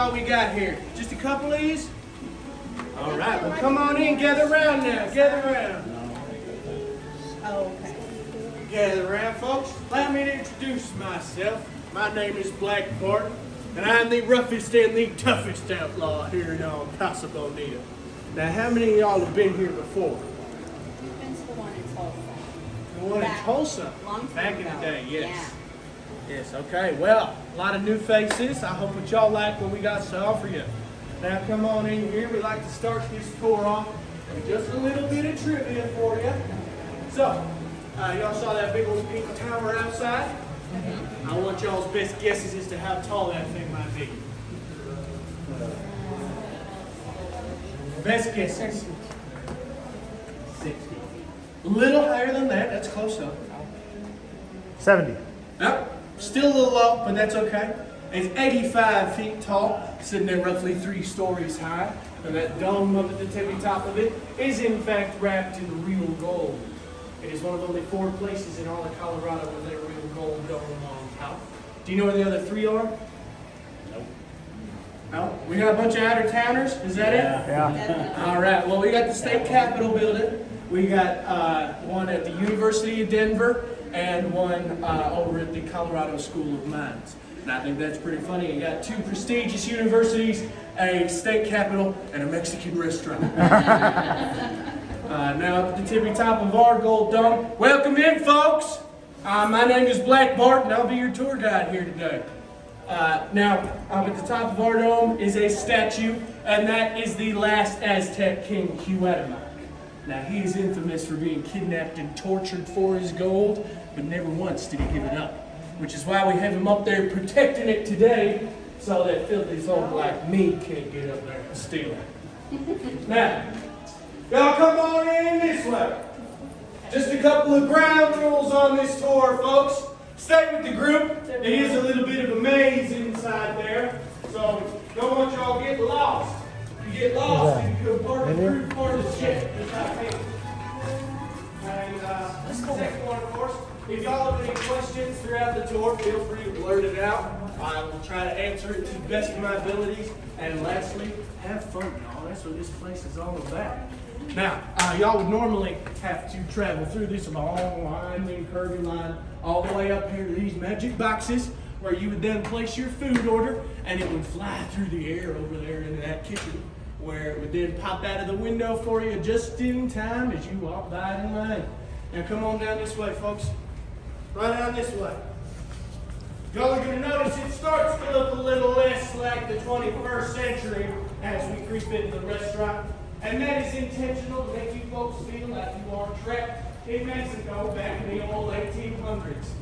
all we got here? Just a couple of these? All right, well, come on in. Gather around now. Gather around. Oh, okay. Gather around, folks. Allow me to introduce myself. My name is Black Bart, and I'm the roughest and the toughest outlaw here in Casa Bonita. Now, how many of y'all have been here before? Been to the one in Tulsa. The one in Tulsa? Long time Back in ago. the day, yes. Yeah. Yes, okay. Well, a lot of new faces. I hope that y'all like what we got to offer you. Now, come on in here. We like to start this tour off with just a little bit of trivia for you. So, y'all saw that big old pink tower outside? I want y'all's best guesses as to how tall that thing might be. Best guesses. 60. A little higher than that. That's close though. 70. Yep. Still a little low, but that's okay. It's 85 feet tall, sitting there roughly 3 stories high. And that dome up at the tippy top of it is in fact wrapped in real gold. It is one of only 4 places in all of Colorado where there are real gold dome on top. Do you know where the other 3 are? Nope. No? We got a bunch of out-of-towners? Is that it? Yeah. All right. Well, we got the State Capitol building. We got one at the University of Denver and one over at the Colorado School of Mines. And I think that's pretty funny. You got 2 prestigious universities, a state capitol, and a Mexican restaurant. Now up at the tippy top of our gold dome. Welcome in, folks. My name is Black Bart, and I'll be your tour guide here today. Now, up at the top of our dome is a statue, and that is the last Aztec king, Cuauhtémoc. Now, he is infamous for being kidnapped and tortured for his gold, but never once did he give it up, which is why we have him up there protecting it today, so that filthy folk like me can't get up there and steal it. Now, y'all come on in this way. Just a couple of ground rules on this tour, folks. Stay with the group. It is a little bit of a maze inside there, so don't want y'all to get lost. If you get lost, you become part of the group, part of the ship. And second one, of course, if y'all have any questions throughout the tour, feel free to blurt it out. I will try to answer it to the best of my abilities. And lastly, have fun, y'all. That's what this place is all about. Now, y'all would normally have to travel through this long winding, curvy line all the way up here to these magic boxes where you would then place your food order and it would fly through the air over there into that kitchen where it would then pop out of the window for you just in time as you walk by in line. Now come on down this way, folks. Right down this way. Y'all are going to notice it starts to look a little less like the 21st century as we creep into the restaurant. And that is intentional to make you folks feel like you are trapped in Mexico back in the old 1800s.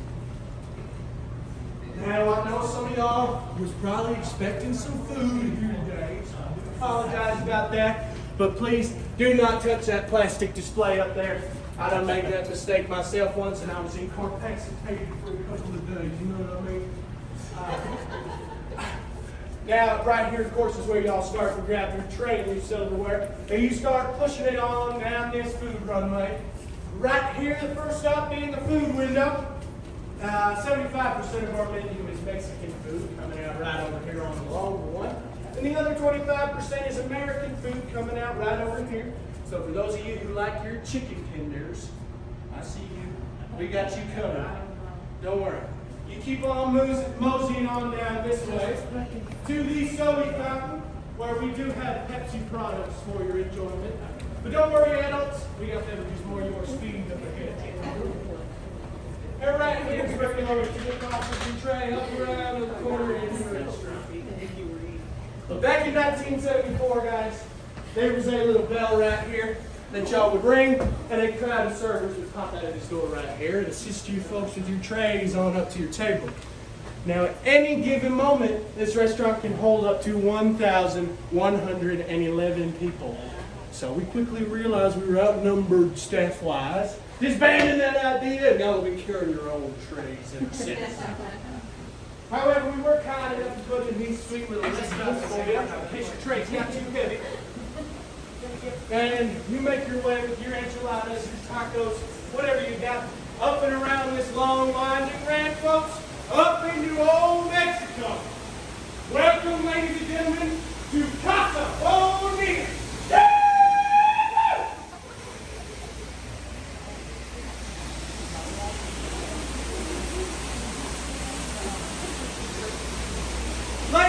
Now, I know some of y'all was probably expecting some food here today, so I apologize about that. But please do not touch that plastic display up there. I done made that mistake myself once, and I was incapacitated for a couple of days. You know what I mean? Now, right here, of course, is where y'all start to grab your tray and your silverware. And you start pushing it on down this food runway. Right here, the first stop being the food window. 75% of our menu is Mexican food, coming out right over here on the longer one. And the other 25% is American food coming out right over here. So for those of you who like your chicken tenders, I see you. We got you covered. Don't worry. You keep on moseying on down this way to the soda fountain, where we do have Pepsi products for your enjoyment. But don't worry, adults, we got beverages more your speed up ahead. And right here is where we lower to the coffee and tray up around the corner in the restaurant. But back in 1974, guys, there was a little bell right here that y'all would ring, and a crowd of servers would pop out of this door right here and assist you folks with your trays on up to your table. Now, at any given moment, this restaurant can hold up to 1,111 people. So we quickly realized we were outnumbered staff-wise. Disbanding that idea, and y'all will be carrying your own trays ever since. However, we were kind enough to put in these sweet little restaurants for you, in case your trays got too heavy. And you make your way with your enchiladas, your tacos, whatever you got, up and around this long winding ramp, folks, up into old Mexico. Welcome, ladies and gentlemen,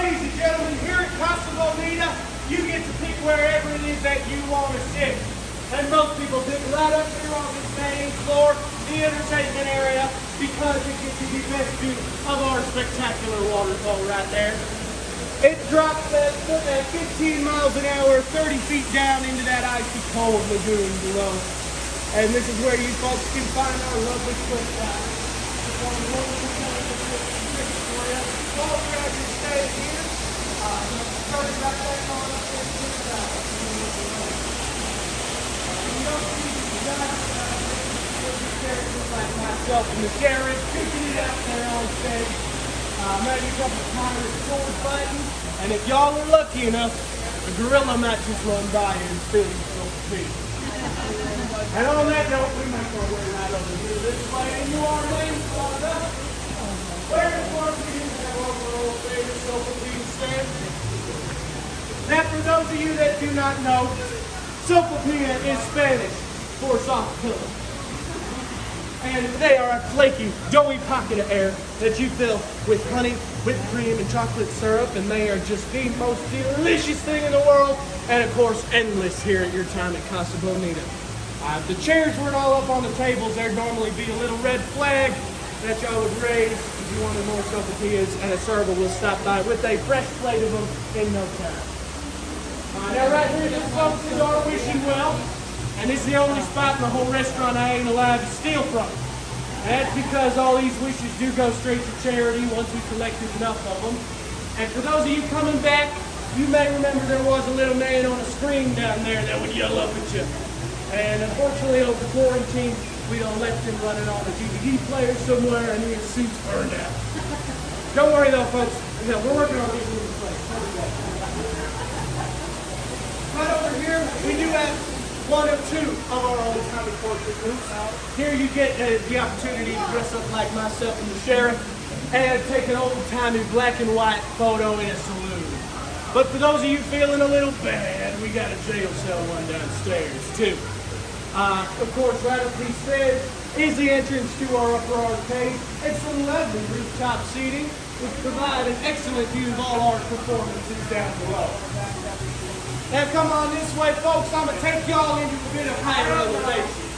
ladies and gentlemen, here at Casa Bonita, you get to pick wherever it is that you want to sit. And most people pick right up here on this main floor, the entertainment area, because it gets the best view of our spectacular waterfall right there. It drops at 15 miles an hour, 30 feet down into that icy cold lagoon below. And this is where you folks can find our lovely quick time. While you guys are staying here, starting right back on up there to the side. You don't see these guys characters like myself and the sheriff picking it out there on stage. Maybe a couple of pirates sword fighting. And if y'all are lucky enough, a gorilla might just run by and fill you so big. And on that note, we make our way right over here this way in New Orleans, Florida. Where is one we use that old favorite sofa bean stand? Now, for those of you that do not know, sopapilla is Spanish for soft pillow. And they are a flaky, doughy pocket of air that you fill with honey, whipped cream, and chocolate syrup, and they are just the most delicious thing in the world, and of course, endless here at your time at Casa Bonita. If the chairs weren't all up on the tables, there'd normally be a little red flag that y'all would raise if you wanted more sopapillas, and a server will stop by with a fresh plate of them in no time. Now right here, this folks is our wishing well. And this is the only spot in the whole restaurant I ain't allowed to steal from. And that's because all these wishes do go straight to charity once we collected enough of them. And for those of you coming back, you may remember there was a little man on a screen down there that would yell up at you. And unfortunately, over quarantine, we done left him running on a DVD player somewhere and his suit's burned out. Don't worry though, folks. Yeah, we're working on getting this place. Right over here, we do have one of two of our old-timey portrait groups. Here you get the opportunity to dress up like myself and the sheriff and take an old-timey black and white photo in a saloon. But for those of you feeling a little bad, we got a jail cell one downstairs too. Of course, right up these stairs is the entrance to our upper arcade and some lovely rooftop seating, which provide an excellent view of all our performances down below. Now come on this way, folks. I'm going to take y'all into a bit of higher elevation.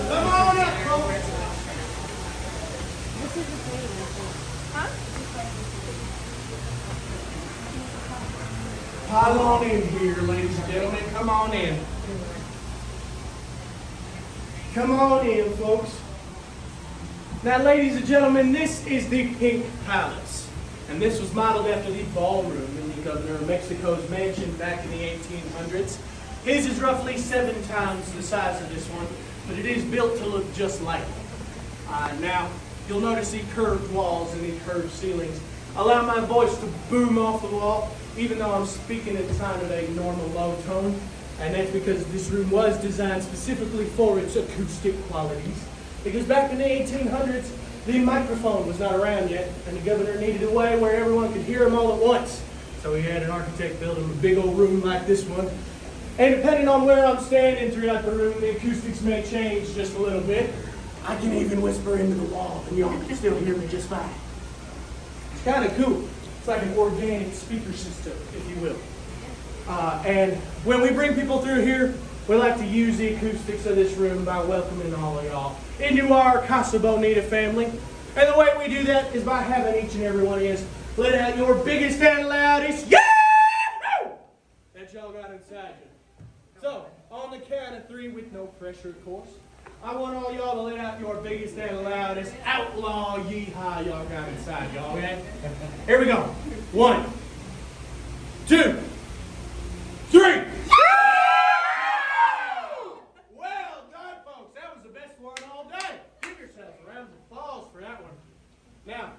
Come on up, folks. Pile on in here, ladies and gentlemen. Come on in. Come on in, folks. Now, ladies and gentlemen, this is the Pink Palace. And this was modeled after the ballroom in the governor of Mexico's mansion back in the 1800s. His is roughly 7 times the size of this one, but it is built to look just like it. Now, you'll notice the curved walls and the curved ceilings allow my voice to boom off the wall, even though I'm speaking at kind of a normal low tone. And that's because this room was designed specifically for its acoustic qualities. Because back in the 1800s, the microphone was not around yet, and the governor needed a way where everyone could hear him all at once. So he had an architect build him a big old room like this one. And depending on where I'm standing throughout the room, the acoustics may change just a little bit. I can even whisper into the wall, and y'all can still hear me just fine. It's kind of cool. It's like an organic speaker system, if you will. And when we bring people through here, we like to use the acoustics of this room by welcoming all of y'all into our Casa Bonita family. And the way we do that is by having each and every one of you let out your biggest and loudest yeah that y'all got inside you. So, on the count of 3, with no pressure, of course, I want all y'all to let out your biggest and loudest outlaw yeehaw y'all got inside y'all, okay? Here we go. 1, 2, 3. Well done, folks. That was the best one all day. Give yourselves a round of applause for that one. Now,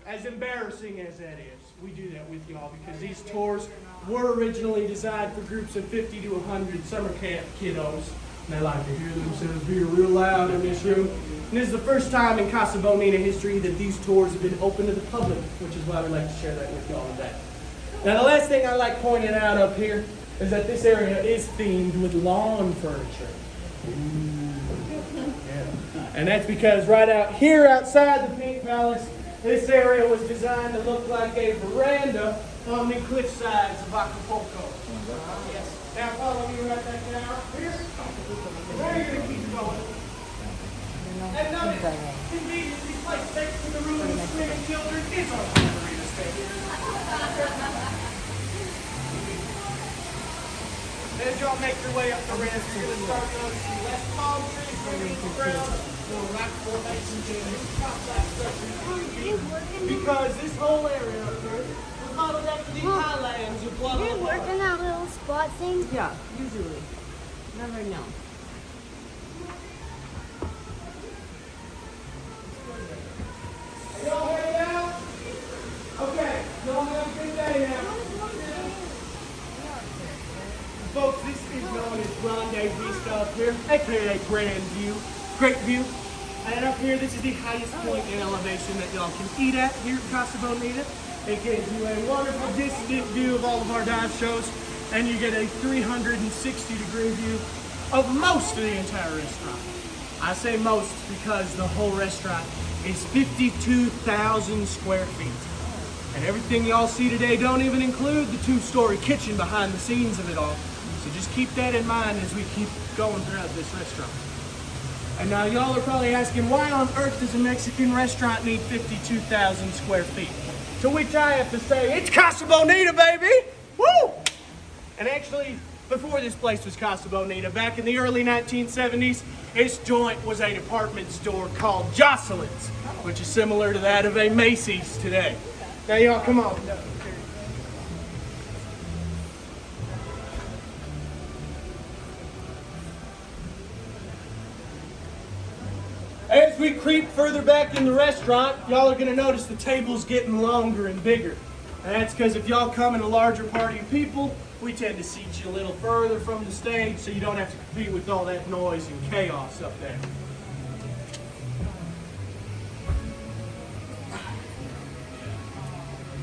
as embarrassing as that is, we do that with y'all because these tours were originally designed for groups of 50 to 100 summer camp kiddos. And they like to hear themselves be real loud in this room. And this is the first time in Casa Bonita history that these tours have been open to the public, which is why we'd like to share that with y'all today. Now, the last thing I like pointing out up here is that this area is themed with lawn furniture. And that's because right out here outside the Pink Palace, this area was designed to look like a veranda on the cliff sides of Acapulco. Yes. Now follow me right back down here. Now you're going to keep going. And notice, conveniently placed next to the room of the screaming children is our margarita station. As y'all make your way up the ramp, you're going to start noticing less palm trees moving the ground, more rock formations and complex structures. Because this whole area up here was modeled after the highlands of Do you work Guadalajara. in that little spot thing? Yeah, usually. Never know. Are y'all headed out? Okay, y'all have a good day now. Folks, this is known as Grande vista up here, aka Grand View. Great view. And up here, this is the highest point in elevation that y'all can eat at here at Casa Bonita. It gives you a wonderful distant view of all of our dive shows, and you get a 360-degree view of most of the entire restaurant. I say most because the whole restaurant is 52,000 square feet. And everything y'all see today don't even include the 2-story kitchen behind the scenes of it all. So just keep that in mind as we keep going throughout this restaurant. And now y'all are probably asking, why on earth does a Mexican restaurant need 52,000 square feet? To which I have to say, it's Casa Bonita, baby! Woo! And actually, before this place was Casa Bonita, back in the early 1970s, this joint was a department store called Jocelyn's, which is similar to that of a Macy's today. Now y'all, come on. As we creep further back in the restaurant, y'all are going to notice the table's getting longer and bigger. And that's because if y'all come in a larger party of people, we tend to seat you a little further from the stage so you don't have to compete with all that noise and chaos up there.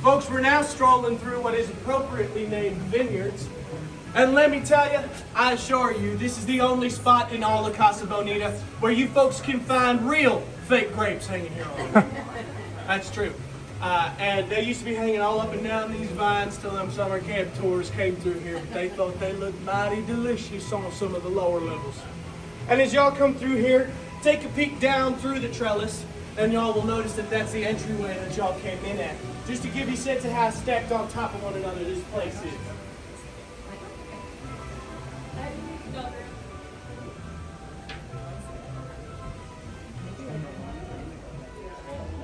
Folks, we're now strolling through what is appropriately named vineyards. And let me tell you, I assure you, this is the only spot in all of Casa Bonita where you folks can find real fake grapes hanging here all over. That's true. And they used to be hanging all up and down these vines till them summer camp tours came through here, but they thought they looked mighty delicious on some of the lower levels. And as y'all come through here, take a peek down through the trellis, and y'all will notice that that's the entryway that y'all came in at. Just to give you a sense of how stacked on top of one another this place is.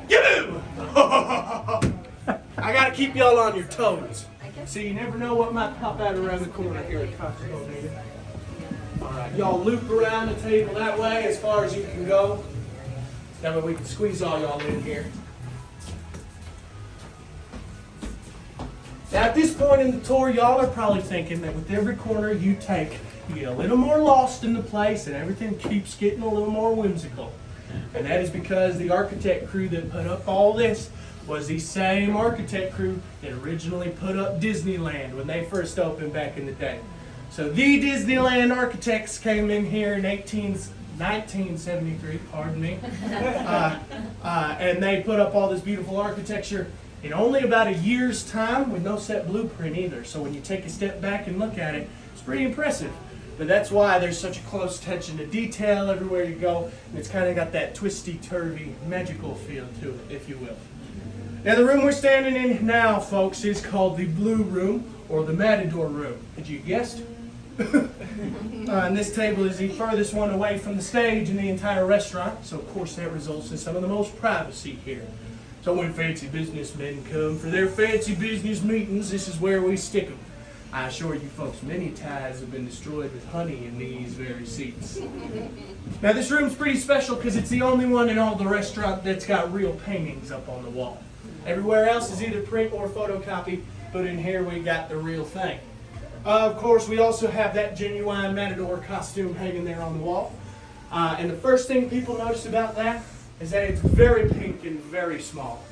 Yoo-hoo! I gotta keep y'all on your toes. So you never know what might pop out around the corner here at Casa Bonita. Alright, y'all loop around the table that way as far as you can go. That way we can squeeze all y'all in here. Now at this point in the tour, y'all are probably thinking that with every corner you take, you get a little more lost in the place and everything keeps getting a little more whimsical. And that is because the architect crew that put up all this was the same architect crew that originally put up Disneyland when they first opened back in the day. So the Disneyland architects came in here in 1973, pardon me, and they put up all this beautiful architecture in only about a year's time with no set blueprint either. So when you take a step back and look at it, it's pretty impressive. But that's why there's such a close attention to detail everywhere you go, and it's kind of got that twisty-turvy, magical feel to it, if you will. Now the room we're standing in now, folks, is called the Blue Room, or the Matador Room. Had you guessed? And this table is the furthest one away from the stage in the entire restaurant, so of course that results in some of the most privacy here. So when fancy businessmen come for their fancy business meetings, this is where we stick them. I assure you folks, many ties have been destroyed with honey in these very seats. Now this room's pretty special because it's the only one in all the restaurant that's got real paintings up on the wall. Everywhere else is either print or photocopy, but in here we got the real thing. Of course, we also have that genuine Matador costume hanging there on the wall. And the first thing people notice about that is that it's very pink and very small.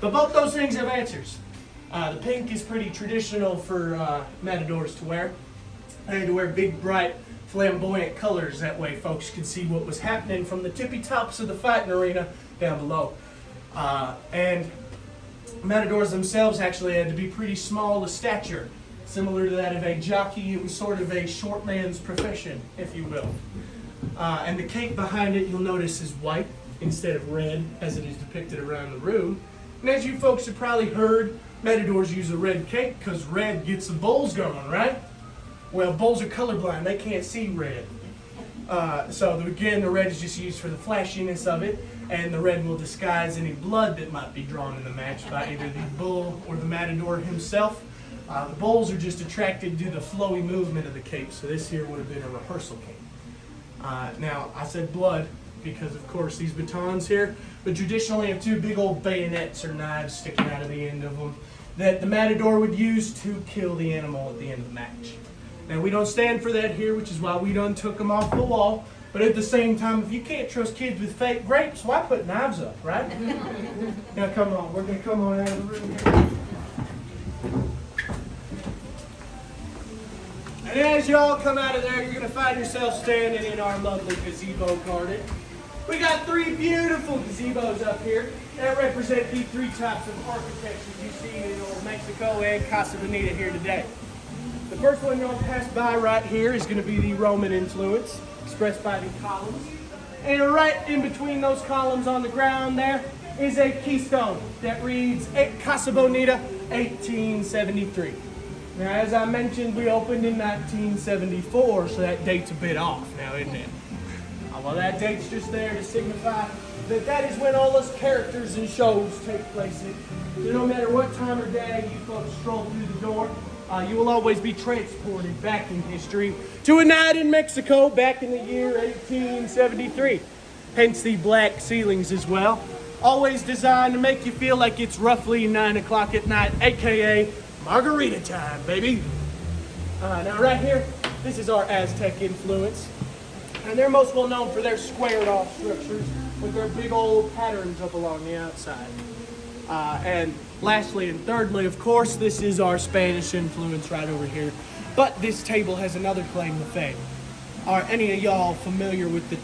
But both those things have answers. The pink is pretty traditional for Matadors to wear. They had to wear big, bright, flamboyant colors. That way folks could see what was happening from the tippy tops of the fighting arena down below. And Matadors themselves actually had to be pretty small of stature. Similar to that of a jockey, it was sort of a short man's profession, if you will. And the cape behind it, you'll notice, is white instead of red, as it is depicted around the room. And as you folks have probably heard, Matadors use a red cape because red gets the bulls going, right? Well, bulls are colorblind. They can't see red. So again, the red is just used for the flashiness of it, and the red will disguise any blood that might be drawn in the match by either the bull or the Matador himself. The bulls are just attracted to the flowy movement of the cape, so this here would have been a rehearsal cape. Now, I said blood because, of course, these batons here, but traditionally have two big old bayonets or knives sticking out of the end of them that the Matador would use to kill the animal at the end of the match. Now, we don't stand for that here, which is why we done took them off the wall. But at the same time, if you can't trust kids with fake grapes, why put knives up, right? Now, come on. We're going to come on out of the room here. And as y'all come out of there, you're going to find yourself standing in our lovely gazebo garden. We got three beautiful gazebos up here that represent the three types of architecture you see in Old Mexico and Casa Bonita here today. The first one you'll pass by right here is going to be the Roman influence, expressed by the columns. And right in between those columns on the ground there is a keystone that reads Casa Bonita 1873. Now, as I mentioned, we opened in 1974, so that date's a bit off now, isn't it? Well, that date's just there to signify that that is when all those characters and shows take place. So no matter what time of day you folks stroll through the door, you will always be transported back in history to a night in Mexico back in the year 1873. Hence the black ceilings as well. Always designed to make you feel like it's roughly 9 o'clock at night, aka margarita time, baby. Now right here, this is our Aztec influence. And they're most well known for their squared off structures with their big old patterns up along the outside. And lastly and thirdly, of course, this is our Spanish influence right over here. But this table has another claim to fame. Are any of y'all familiar with the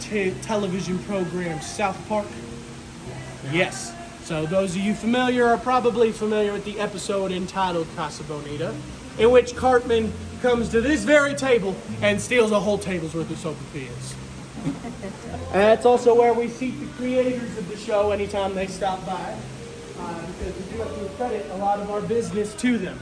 television program South Park? Yes. So those of you familiar are probably familiar with the episode entitled Casa Bonita, in which Cartman comes to this very table and steals a whole table's worth of sopapillas. That's also where we seat the creators of the show anytime they stop by, because we do have to credit a lot of our business to them.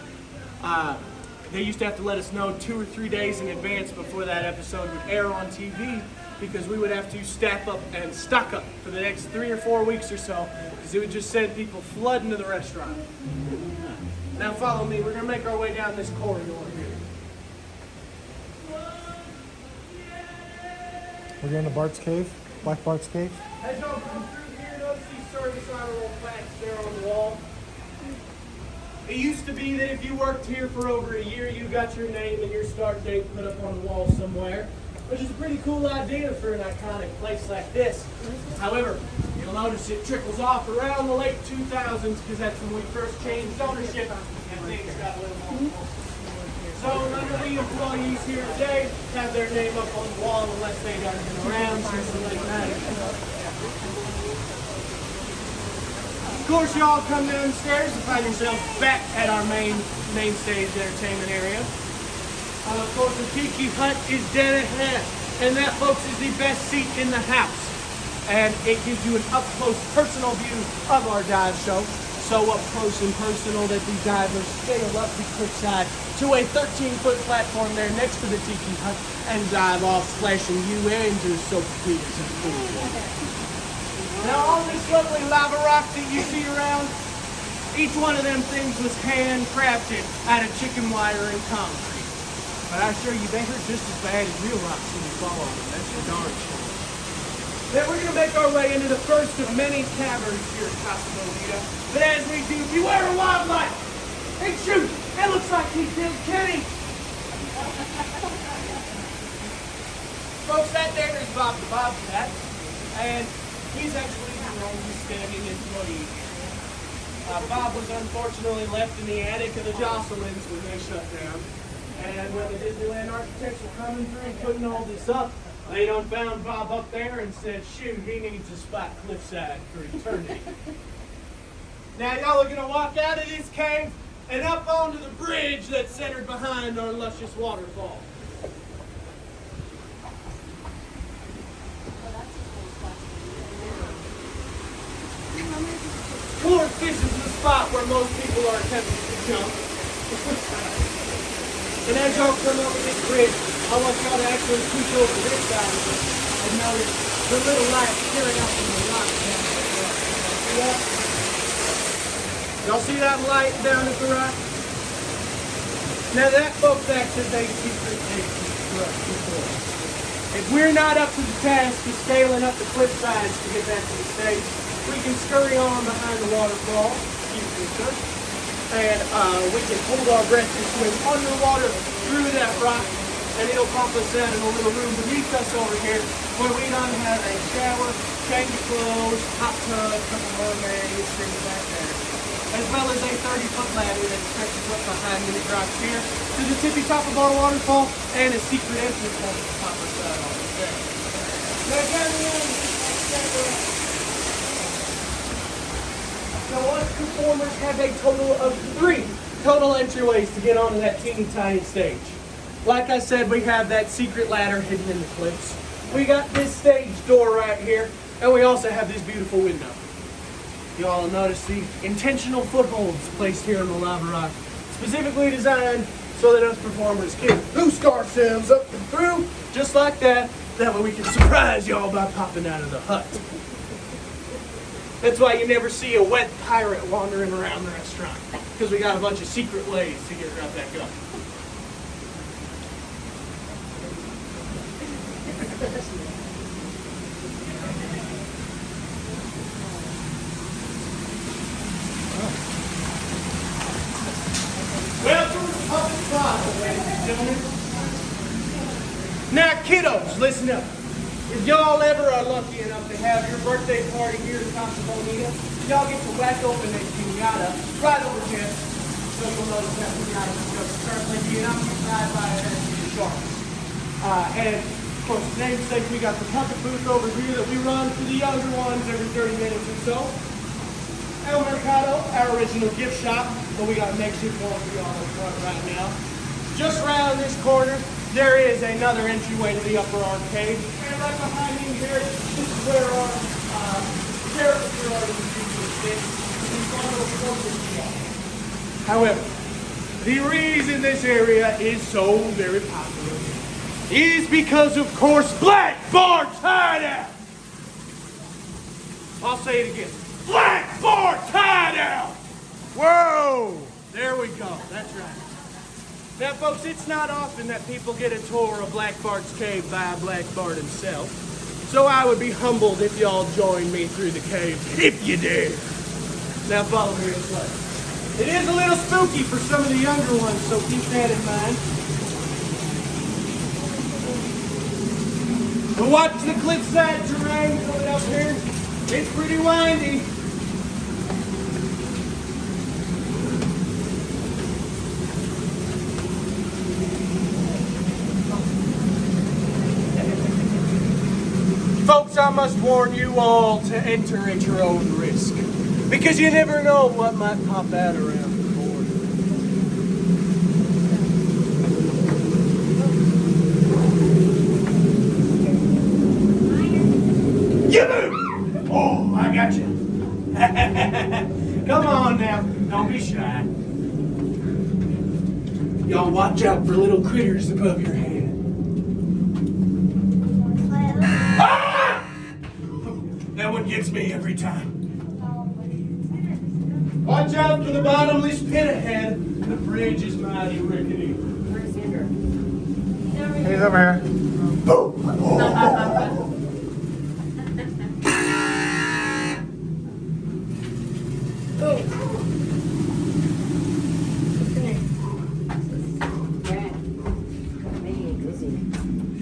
They used to have to let us know 2 or 3 days in advance before that episode would air on TV, because we would have to staff up and stock up for the next 3 or 4 weeks or so, because it would just send people flooding to the restaurant. Now follow me, we're going to make our way down this corridor here. We're going to Bart's cave, Black Bart's cave. As y'all come through here, notice these service honor roll plaques there on the wall. It used to be that if you worked here for over a year, you got your name and your start date put up on the wall somewhere, which is a pretty cool idea for an iconic place like this. However, you'll notice it trickles off around the late 2000s, because that's when we first changed ownership and things got a little more. So none of the employees here today have their name up on the wall unless they have been around since the late 90s. Of course, y'all come downstairs and find yourselves back at our main stage entertainment area. Of course, the Tiki Hut is dead ahead, and that, folks, is the best seat in the house. And it gives you an up-close, personal view of our dive show. So up close and personal that the divers scale up the cliffside to a 13-foot platform there next to the Tiki Hut and dive off, splashing you into the sopapillas and food. Now, all this lovely lava rock that you see around, each one of them things was handcrafted out of chicken wire and concrete. But I assure you, they hurt just as bad as real rocks when you fall on them. That's for darn sure. Then we're going to make our way into the first of many caverns here at Casa Bonita. But as we do, beware of wildlife! And shoot! It looks like he killed Kenny! Folks, that there is Bob the Bobcat, and he's actually the longest standing employee here. Bob was unfortunately left in the attic of the Jocelyn's when they shut down. And when the Disneyland architects were coming through and putting all this up, they done found Bob up there and said, shoot, he needs a spot cliffside for eternity. Now y'all are gonna walk out of this cave and up onto the bridge that's centered behind our luscious waterfall. Of course, this is the spot where most people are attempting to jump. And as y'all come over this bridge, I want y'all to actually peek over this side of it and notice the little light peering out from the rock down at the rock. See that? Y'all see that light down at the rock? Now that, folks, acts as a secret exit for us before. If we're not up to the task of scaling up the cliff sides to get back to the stage, we can scurry on behind the waterfall, and we can hold our breath and swim underwater through that rock, and it'll pop us out in a little room beneath us over here where we don't have a shower, change of clothes, hot tub, couple mermaids, things like that. As well as a 30-foot ladder that stretches up behind me that drops here to the tippy top of our waterfall and a secret entrance point to pop us out on the there. Now down the end, so us performers have a total of 3 total entryways to get onto that teeny tiny stage. Like I said, we have that secret ladder hidden in the cliffs. We got this stage door right here, and we also have this beautiful window. You all notice the intentional footholds placed here in the lava rock, specifically designed so that us performers can boost ourselves up and through, just like that. That way we can surprise y'all by popping out of the hut. That's why you never see a wet pirate wandering around the restaurant, because we got a bunch of secret ways to get right back up. Welcome to Public Plaza, ladies and gentlemen. Now, kiddos, listen up. If y'all ever are lucky enough to have your birthday party here at Casa Bonita, y'all get to whack open a pinata right over here. So you'll notice that pinata is just currently being occupied by a shark. And of course, the namesake, we got the puppet booth over here that we run for the younger ones every 30 minutes or so. El Mercado, our original gift shop, but we got a makeshift one for y'all in front right now. Just around this corner, there is another entryway to the upper arcade. And right behind me here, this is where our character artists sit. However, the reason this area is so very popular is because, of course, Black Bart's Hideout. I'll say it again. Black Bart's Hideout! Whoa! There we go. That's right. Now, folks, it's not often that people get a tour of Black Bart's cave by Black Bart himself. So I would be humbled if y'all joined me through the cave, if you dare. Now, follow me this way. It is a little spooky for some of the younger ones, so keep that in mind. But watch the cliffside terrain coming up here. It's pretty windy. Folks, I must warn you all to enter at your own risk, because you never know what might pop out around the corner. You move! Oh, I got you. Come on now, don't be shy. Y'all watch out for little critters above your head. That one gets me every time. Watch out for the bottomless pit ahead. The bridge is mighty rickety. Where's Andrew? He's over here. Y'all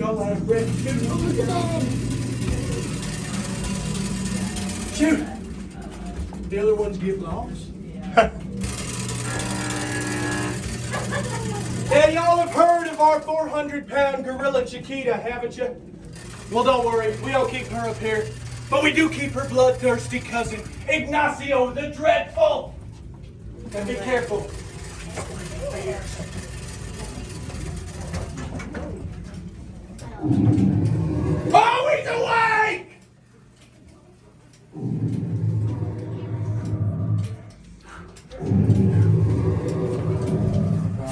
Y'all out of breath too. Shoot. The other ones get lost. Yeah, y'all have heard of our 400-pound gorilla Chiquita, haven't you? Well, don't worry. We don't keep her up here. But we do keep her bloodthirsty cousin, Ignacio the Dreadful. And be careful. Oh, he's awake!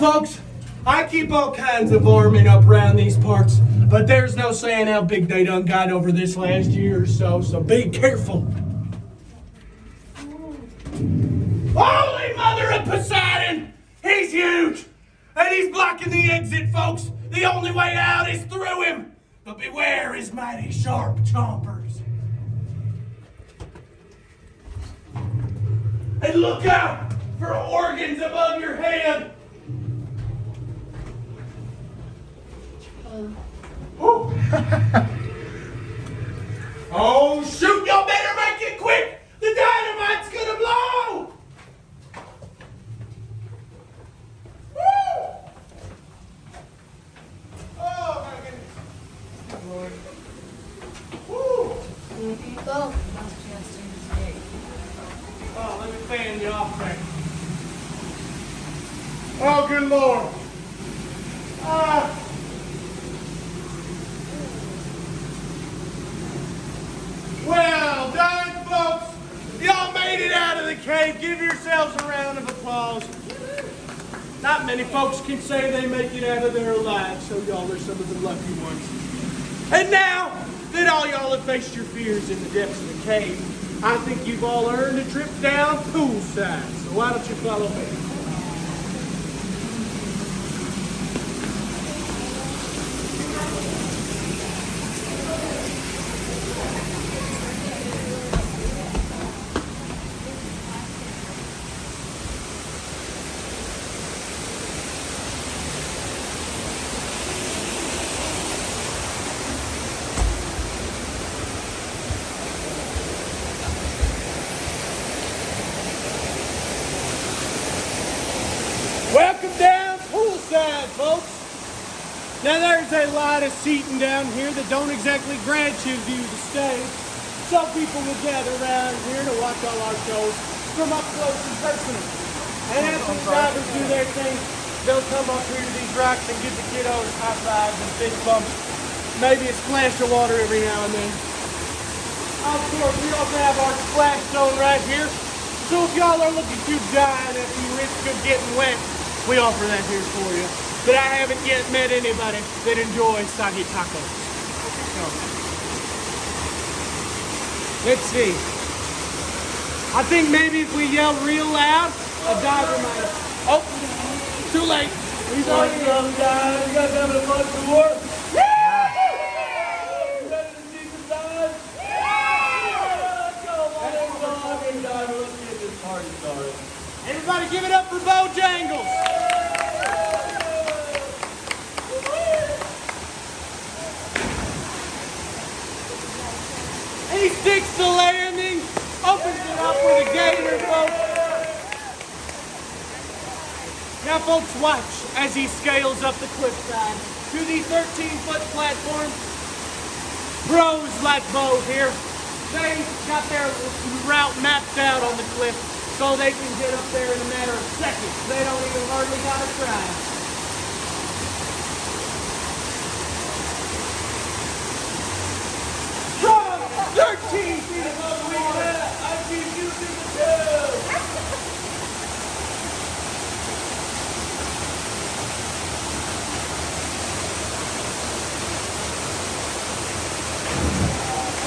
Folks, I keep all kinds of varmint up around these parts, but there's no saying how big they done got over this last year or so be careful. Holy Mother of Poseidon! He's huge! And he's blocking the exit, folks! The only way out is through him! But beware his mighty sharp chompers. And look out for organs above your head! Oh, shoot! Y'all better make it quick! The dynamite's gonna blow! Woo! Oh, my goodness. Lord. Woo! Go. Oh, let me fan you off there. Oh, good Lord. Well done, folks. Y'all made it out of the cave. Give yourselves a round of applause. Not many folks can say they make it out of there alive, so y'all are some of the lucky ones. And now that all y'all have faced your fears in the depths of the cave, I think you've all earned a trip down Poolside. So why don't you follow me? Welcome down Poolside, folks. Now there's a lot of seating down here that don't exactly grant you view to stay. Some people will gather around here to watch all our shows from up close and personal. And after the divers do their thing, they'll come up here to these rocks and give the kiddos high fives and fist bumps. Maybe a splash of water every now and then. Of course, we also have our splash zone right here. So if y'all are looking to die and at the risk of getting wet, we offer that here for you. But I haven't yet met anybody that enjoys sake tacos. So, let's see. I think maybe if we yell real loud, a diver might. Oh, too late. He's already young guys. You guys having a fun tour? Yeah! You ready to see some dives? Yeah! Let's go. Let's get this party started. Everybody give it up for Bojangles. He sticks the landing, opens it up with a gator, folks. Now, folks, watch as he scales up the cliffside to the 13-foot platform. Pros like Bo here, they got their route mapped out on the cliff so they can get up there in a matter of seconds. They don't even hardly gotta try. From 13 feet above the water, I give you to the two.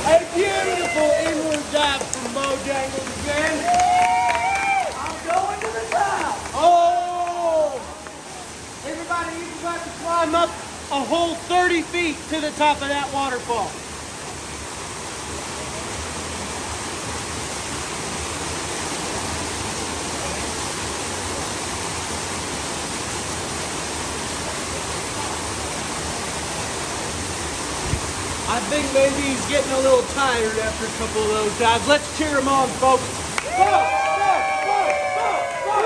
A beautiful inward dive from Bojangles again. I'm going to the top. Oh! Everybody, you're about to climb up a whole 30 feet to the top of that waterfall. I think maybe he's getting a little tired after a couple of those dives. Let's cheer him on, folks. Go! Go! Go! Go! Go!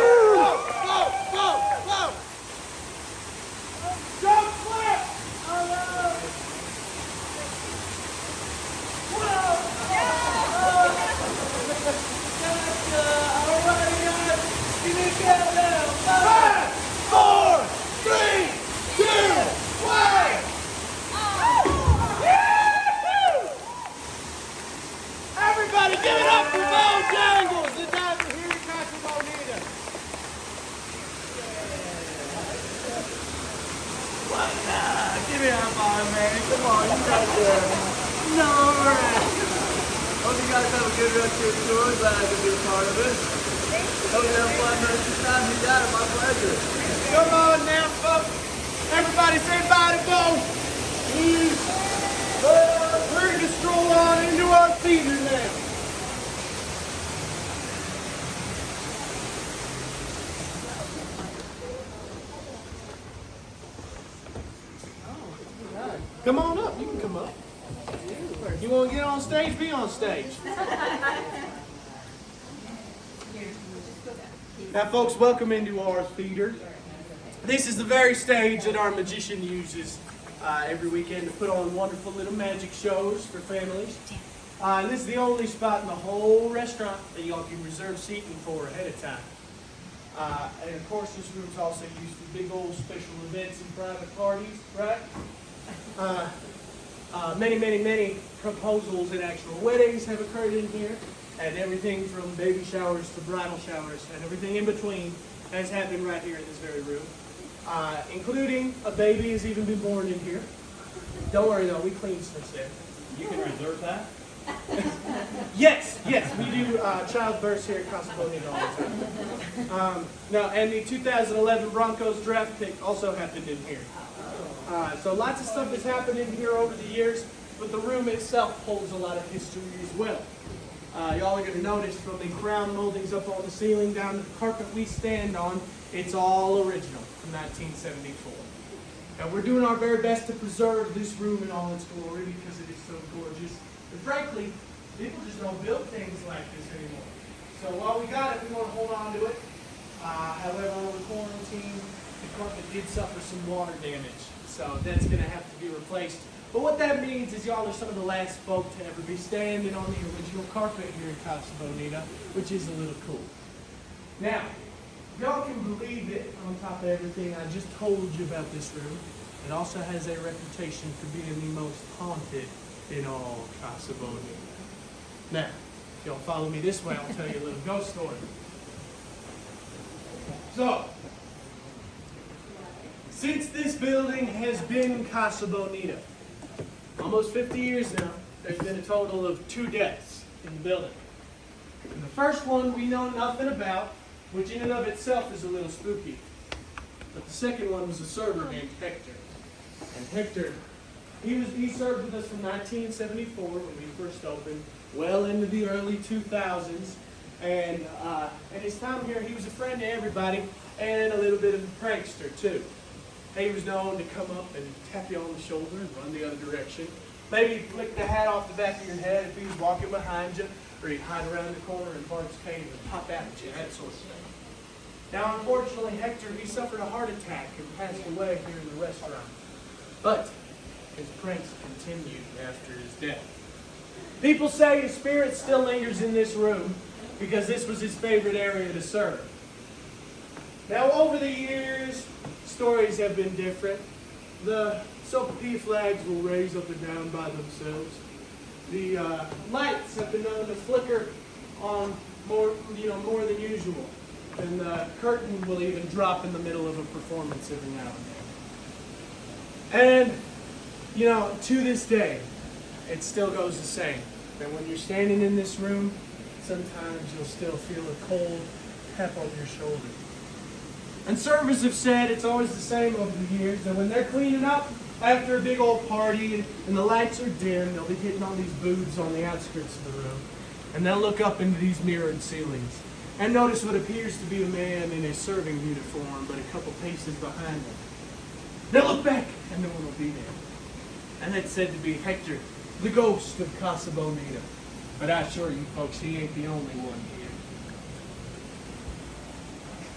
Go! Go! Go! Jump flip! Alrighty, guys. Give me a countdown. 5, 4, 3, 2, 1. Everybody give it up for Bojangles, the diver here in Casa Bonita. What the? Give me a high five, man. Come on, you got it. No, hope you guys have a good rest of your tour. Glad I could be a part of it. Hope you have fun the rest of the time you got it. My pleasure. Come on now, folks. Everybody say bye to Bo. We're going to stroll on into our feeder now. Come on up. You can come up. You want to get on stage? Be on stage. Now, folks, welcome into our theater. This is the very stage that our magician uses every weekend to put on wonderful little magic shows for families. And this is the only spot in the whole restaurant that y'all can reserve seating for ahead of time. And of course, this room's also used for big old special events and private parties, right? Many proposals and actual weddings have occurred in here, and everything from baby showers to bridal showers and everything in between has happened right here in this very room. Including a baby has even been born in here. Don't worry though, we clean since then. You can reserve that? Yes, we do childbirths here at Casa Bonita all the time. Now, and the 2011 Broncos draft pick also happened in here. So lots of stuff has happened in here over the years, but the room itself holds a lot of history as well. Y'all are going to notice from the crown moldings up on the ceiling down to the carpet we stand on, it's all original from 1974. Now we're doing our very best to preserve this room in all its glory because it is so gorgeous. And frankly, people just don't build things like this anymore. So while we got it, we want to hold on to it. However, over quarantine, the carpet did suffer some water damage. So that's going to have to be replaced. But what that means is y'all are some of the last folk to ever be standing on the original carpet here in Casa Bonita, which is a little cool. Now, y'all can believe it on top of everything I just told you about this room. It also has a reputation for being the most haunted in all Casa Bonita. Now, if y'all follow me this way, I'll tell you a little ghost story. So, since this building has been Casa Bonita, almost 50 years now, there's been a total of 2 deaths in the building. And the first one we know nothing about, which in and of itself is a little spooky. But the second one was a server named Hector. And Hector, he served with us from 1974 when we first opened, well into the early 2000s. And at his time here, he was a friend to everybody and a little bit of a prankster too. He was known to come up and tap you on the shoulder and run the other direction. Maybe flick the hat off the back of your head if he was walking behind you, or he'd hide around the corner in Bart's cave and pop out at you, that sort of thing. Now, unfortunately, Hector, he suffered a heart attack and passed away here in the restaurant. But his pranks continued after his death. People say his spirit still lingers in this room because this was his favorite area to serve. Now, over the years, stories have been different. The Soapy flags will raise up and down by themselves. The lights have been known to flicker on more than usual. And the curtain will even drop in the middle of a performance every now and then. And, to this day, it still goes the same. That when you're standing in this room, sometimes you'll still feel a cold tap on your shoulder. And servers have said it's always the same over the years, that when they're cleaning up after a big old party and the lights are dim, they'll be hitting on these booths on the outskirts of the room. And they'll look up into these mirrored ceilings and notice what appears to be a man in a serving uniform, but a couple paces behind them. They'll look back and no one will be there. And that's said to be Hector the ghost of Casa Bonita. But I assure you folks, he ain't the only one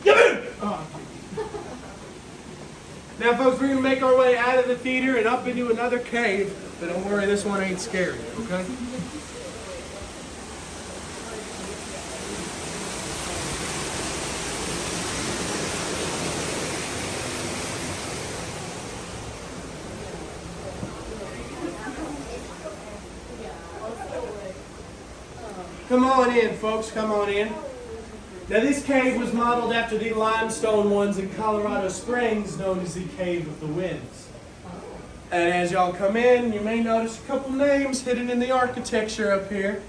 here. Yaboo! Oh, now folks, we're going to make our way out of the theater and up into another cave. But don't worry, this one ain't scary, okay? Come on in, folks, come on in. Now this cave was modeled after the limestone ones in Colorado Springs, known as the Cave of the Winds. And as y'all come in, you may notice a couple names hidden in the architecture up here.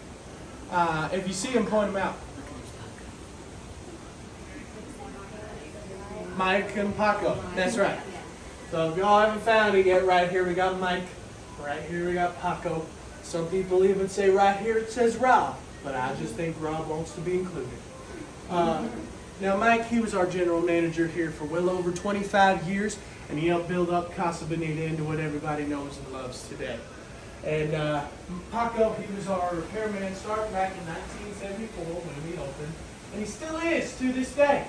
If you see them, point them out. Mike and Paco, that's right. So if y'all haven't found it yet, right here we got Mike, right here we got Paco. Some people even say right here it says Rob, but I just think Rob wants to be included. Now Mike, he was our general manager here for well over 25 years, and he helped build up Casa Bonita into what everybody knows and loves today. And Paco, he was our repairman starting back in 1974 when we opened, and he still is to this day.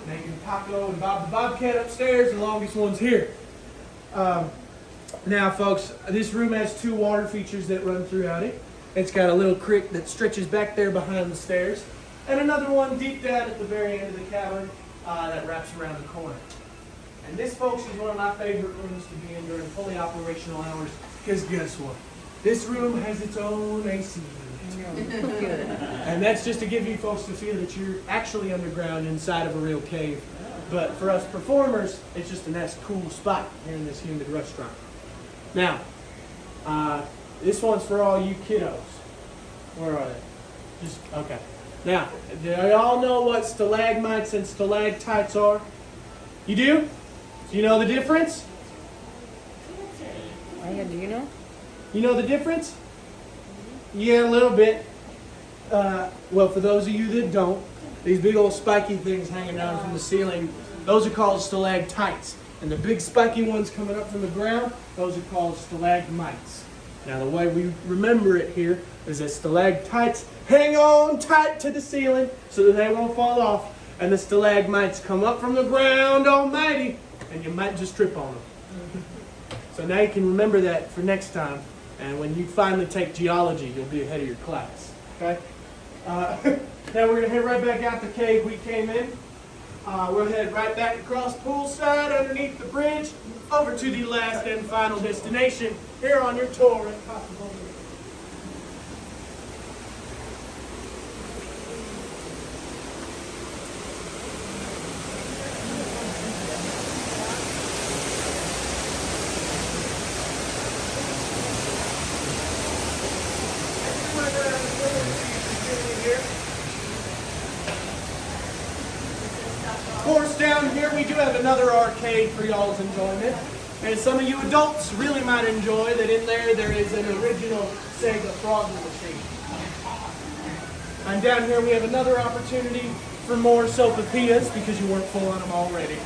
Making Paco and Bob the Bobcat upstairs, the longest ones here. Now folks, this room has two water features that run throughout it. It's got a little creek that stretches back there behind the stairs, and another one deep down at the very end of the cavern that wraps around the corner. And this, folks, is one of my favorite rooms to be in during fully operational hours, because guess what? This room has its own AC unit. And that's just to give you folks the feel that you're actually underground inside of a real cave. But for us performers, it's just a nice, cool spot here in this humid restaurant. Now, this one's for all you kiddos. Where are they? Just, okay. Now, do y'all know what stalagmites and stalactites are? You do? Do you know the difference? Oh yeah, do you know? You know the difference? Yeah, a little bit. Well, for those of you that don't, these big old spiky things hanging down from the ceiling, those are called stalactites. And the big spiky ones coming up from the ground, those are called stalagmites. Now the way we remember it here is that stalactites hang on tight to the ceiling so that they won't fall off. And the stalagmites come up from the ground almighty, and you might just trip on them. So now you can remember that for next time. And when you finally take geology, you'll be ahead of your class. Okay? Now we're going to head right back out the cave we came in. We'll head right back across Poolside, underneath the bridge, over to the last and final destination here on your tour at Casa Bonita. Of course, down here we do have another arcade for y'all's enjoyment. And some of you adults really might enjoy that in there is an original Sega Frogger machine. And down here we have another opportunity for more sopapillas because you weren't full on them already.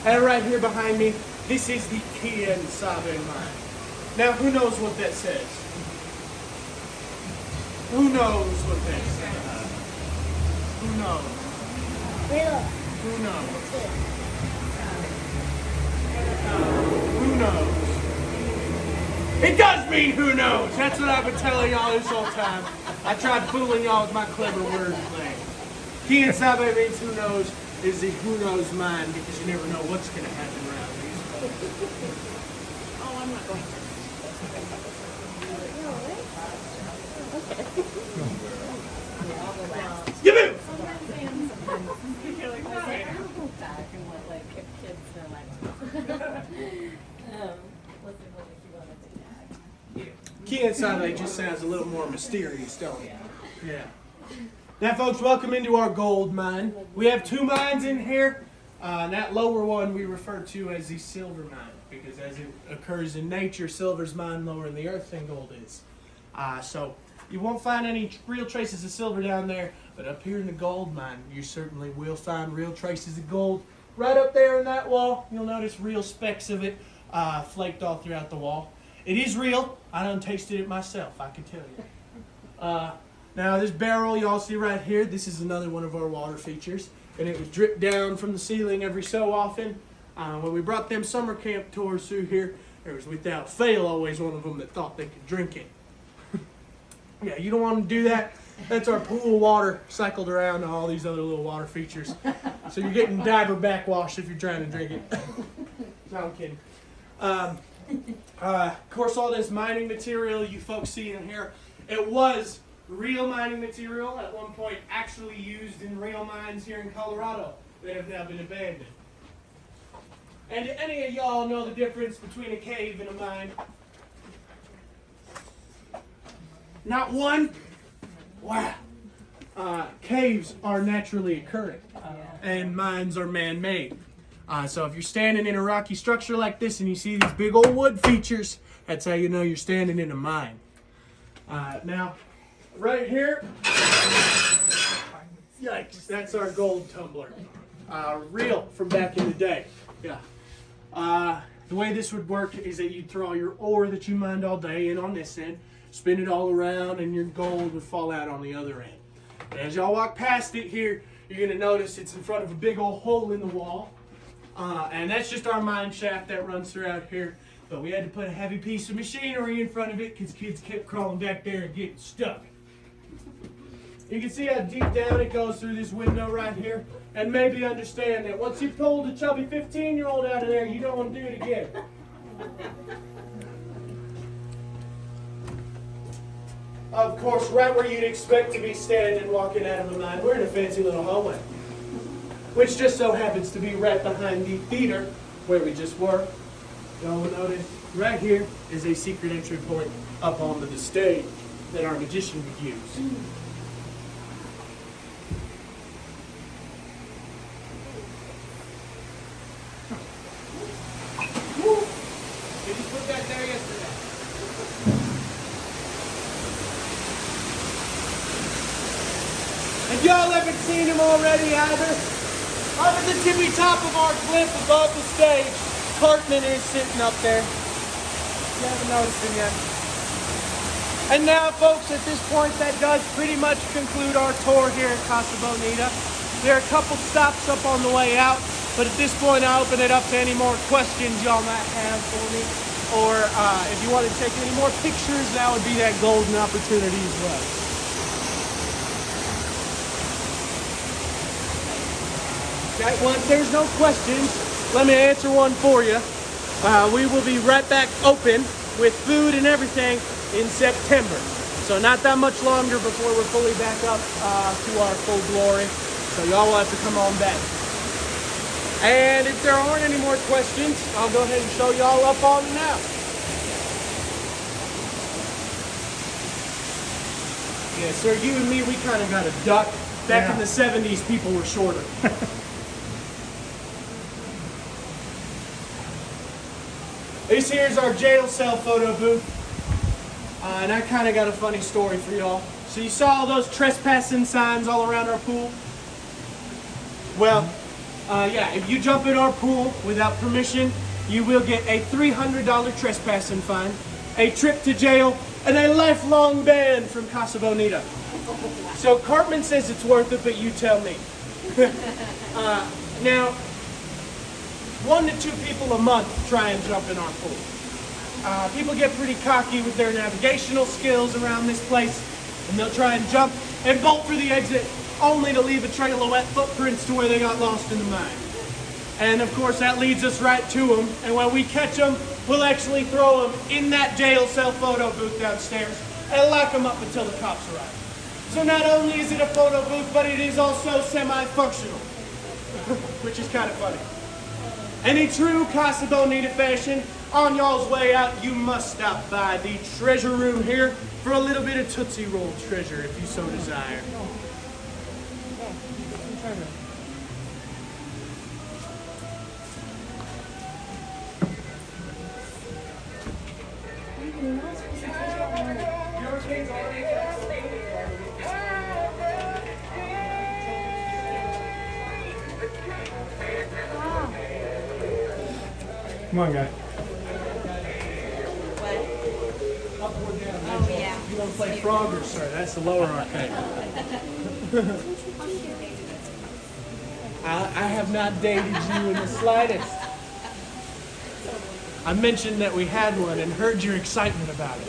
And right here behind me, this is the Quien Sabe mine. Now, who knows what that says? Who knows what that says? Who knows? Who knows? Who knows? It does mean who knows. That's what I've been telling y'all this whole time. I tried fooling y'all with my clever word play. Quien Sabe means who knows is the who knows mind because you never know what's going to happen around these. Oh, I'm not going to. Give it! Quien Sabe just sounds a little more mysterious, don't it? Yeah. Now, folks, welcome into our gold mine. We have two mines in here. And that lower one we refer to as the silver mine because as it occurs in nature, silver's mined lower in the earth than gold is. So you won't find any real traces of silver down there, but up here in the gold mine, you certainly will find real traces of gold. Right up there in that wall, you'll notice real specks of it flaked all throughout the wall. It is real. I done tasted it myself, I can tell you. Now this barrel y'all see right here, this is another one of our water features. And it would drip down from the ceiling every so often. When we brought them summer camp tours through here, there was without fail always one of them that thought they could drink it. Yeah, you don't want to do that. That's our pool water cycled around to all these other little water features. So you're getting diver backwash if you're trying to drink it. No, I'm kidding. Of course, all this mining material you folks see in here, it was real mining material at one point actually used in real mines here in Colorado that have now been abandoned. And do any of y'all know the difference between a cave and a mine? Not one? Wow. Caves are naturally occurring, and mines are man-made. So if you're standing in a rocky structure like this and you see these big old wood features, that's how you know you're standing in a mine. Now, right here, yikes, that's our gold tumbler. Real from back in the day. Yeah. The way this would work is that you'd throw your ore that you mined all day in on this end, spin it all around, and your gold would fall out on the other end. And as y'all walk past it here, you're going to notice it's in front of a big old hole in the wall. And that's just our mine shaft that runs throughout here. But we had to put a heavy piece of machinery in front of it because kids kept crawling back there and getting stuck. You can see how deep down it goes through this window right here. And maybe understand that once you pulled a chubby 15-year-old out of there, you don't want to do it again. Of course, right where you'd expect to be standing walking out of a mine, we're in a fancy little hallway, which just so happens to be right behind the theater where we just were. Y'all will notice right here is a secret entry point up onto the stage that our magician would use. They just put that there yesterday. If y'all haven't seen him already either, up at the tippy top of our cliff above the stage, Cartman is sitting up there. You haven't noticed him yet. And now, folks, at this point, that does pretty much conclude our tour here at Casa Bonita. There are a couple stops up on the way out, but at this point, I open it up to any more questions y'all might have for me. Or if you want to take any more pictures, that would be that golden opportunity as well. Okay, well, if there's no questions, let me answer one for you. We will be right back open with food and everything in September. So not that much longer before we're fully back up to our full glory. So y'all will have to come on back. And if there aren't any more questions, I'll go ahead and show y'all up on now. Yeah, sir, you and me, we kind of got a duck. Back in the 70s, people were shorter. This here's our jail cell photo booth. And I kind of got a funny story for y'all. So you saw all those trespassing signs all around our pool? Well, yeah, if you jump in our pool without permission, you will get a $300 trespassing fine, a trip to jail, and a lifelong ban from Casa Bonita. So Cartman says it's worth it, but you tell me. Now, 1 to 2 people a month try and jump in our pool. People get pretty cocky with their navigational skills around this place, and they'll try and jump and bolt for the exit, only to leave a trail of wet footprints to where they got lost in the mine. And of course that leads us right to them, and when we catch them, we'll actually throw them in that jail cell photo booth downstairs and lock them up until the cops arrive. So not only is it a photo booth, but it is also semi-functional, which is kind of funny. In true Casa Bonita fashion, on y'all's way out, you must stop by the treasure room here for a little bit of Tootsie Roll treasure if you so desire. Come on, guy. What? want to play Frogger, sir. That's the lower arcade. I have not dated you in the slightest. I mentioned that we had one and heard your excitement about it.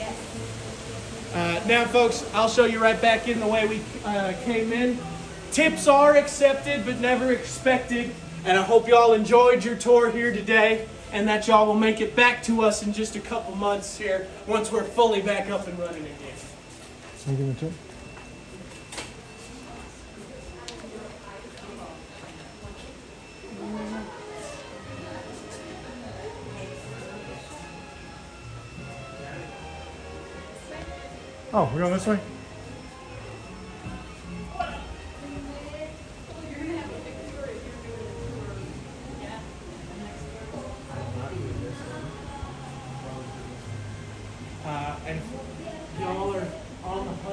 Now, folks, I'll show you right back in the way we came in. Tips are accepted, but never expected. And I hope y'all enjoyed your tour here today, and that y'all will make it back to us in just a couple months here once we're fully back up and running again. Can you give me a tip? Oh, we're going this way? And y'all are on the hunt.